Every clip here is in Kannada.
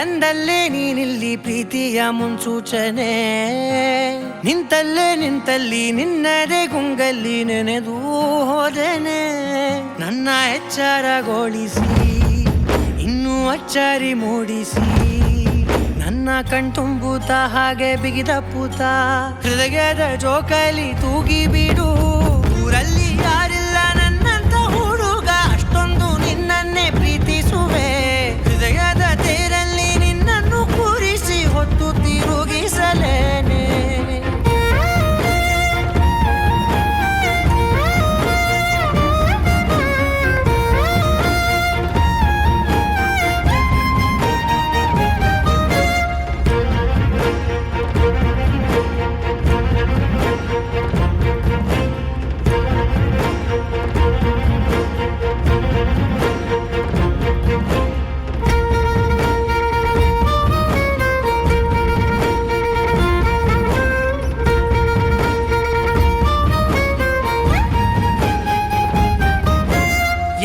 ಕಂದಲ್ಲೇ ನೀನಿಲ್ಲಿ ಪ್ರೀತಿಯ ಮುನ್ಸೂಚನೆ, ನಿಂತಲ್ಲಿ ನಿನ್ನದೇ ಗುಂಗಲ್ಲಿ ನೆನೆದು ಹೋದೆನೆ. ನನ್ನ ಎಚ್ಚರಗೊಳಿಸಿ ಇನ್ನೂ ಅಚ್ಚರಿ ಮೂಡಿಸಿ, ನನ್ನ ಕಣ್ತುಂಬುತ್ತ ಹಾಗೆ ಬಿಗಿದ ಪೂತ, ಹೃದಯದ ಜೋಕಾಲಿ ತೂಗಿ ಬಿಡು. ಊರಲ್ಲಿ ಯಾರಿಲ್ಲ ನನ್ನಂತ ಹುಡುಗ, ಅಷ್ಟೊಂದು ನಿನ್ನನ್ನೇ ಪ್ರೀತಿಸುವೆ. ಹೃದಯದ ತೇರಲ್ಲಿ ನಿನ್ನನ್ನು ಕೂರಿಸಿ ಹೊತ್ತು ತಿರುಗಿಸಲೇನೆ.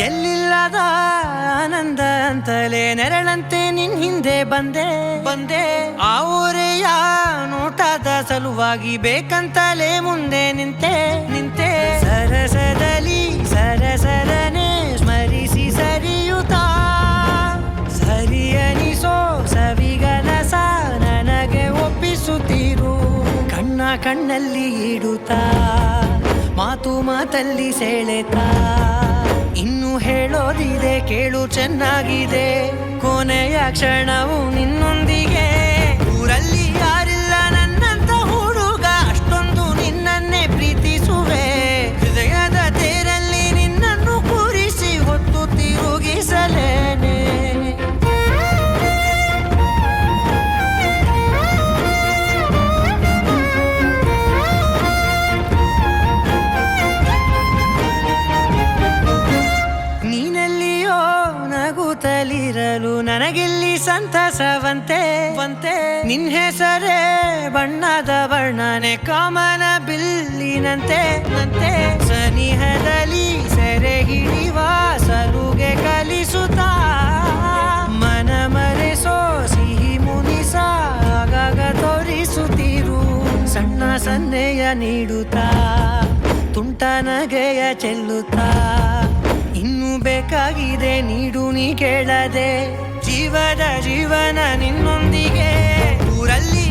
ಎಲ್ಲಿಲ್ಲದ ಆನಂದ ಅಂತಲೇ ನೆರಳಂತೆ ನಿನ್ ಹಿಂದೆ ಬಂದೆ. ಆ ಊರೆಯ ನೋಟದ ಸಲುವಾಗಿ ಬೇಕಂತಲೇ ಮುಂದೆ ನಿಂತೆ. ಸರಸದನೆ ಸ್ಮರಿಸಿ ಸರಿಯುತ್ತಾ, ಸರಿಯನಿಸೋ ಸವಿಗನಸ ನನಗೆ ಒಪ್ಪಿಸುತ್ತೀರು. ಕಣ್ಣಲ್ಲಿ ಇಡುತ್ತಾ, ಮಾತಲ್ಲಿ ಸೆಳೆತಾ, ಇನ್ನು ಹೇಳೋದಿದೆ ಕೇಳು ಚೆನ್ನಾಗಿದೆ. ಕೊನೆಯ ಕ್ಷಣವು ನಿನ್ನೊಂದಿಗೆ. ಊರಲ್ಲಿ ಯಾರಿಲ್ಲ ನನ್ನಂತ ಹುಡುಗ, ಅಷ್ಟೊಂದು ನಿನ್ನನ್ನೇ ಪ್ರೀತಿಸುವೆ. ಹೃದಯದ ತೇರಲ್ಲಿ ನಿನ್ನನ್ನು ಕೂರಿಸಿ ಹೊತ್ತು ತಿರುಗಿಸಲೇನೆ. ನೀನೆಲ್ಲಿಯೋ ನಗುತ್ತಲಿರಲು ನನಗಿಲ್ಲಿ ಸಂತಸವಂತೆ. ನಿನ್ ಹೆಸರೇ ಬಣ್ಣದ ವರ್ಣನೆ ಕಾಮನ ಬಿಲ್ಲಿನಂತೆ. ಸನಿಹದಲ್ಲಿ ಸೆರೆ ಹಿಡಿಯುವ ಸಲುಗೆ ಕಲಿಸುತ್ತಾ, ಮನ ಮರೆಸೋ ಸಿಹಿ ಮುನಿಸ ಆಗಾಗ ತೋರಿಸುತ್ತೀರು. ಸಣ್ಣ ಸನ್ನೆಯ ನೀಡುತ್ತಾ, ತುಂಟ ನಗೆಯ ಚೆಲ್ಲುತ್ತಾ, ಇನ್ನು ಬೇಕಾಗಿದೆ ನೀಡು ನೀ ಕೇಳದೆ. ಜೀವನ ನಿನ್ನೊಂದಿಗೆ. ಊರಲ್ಲಿ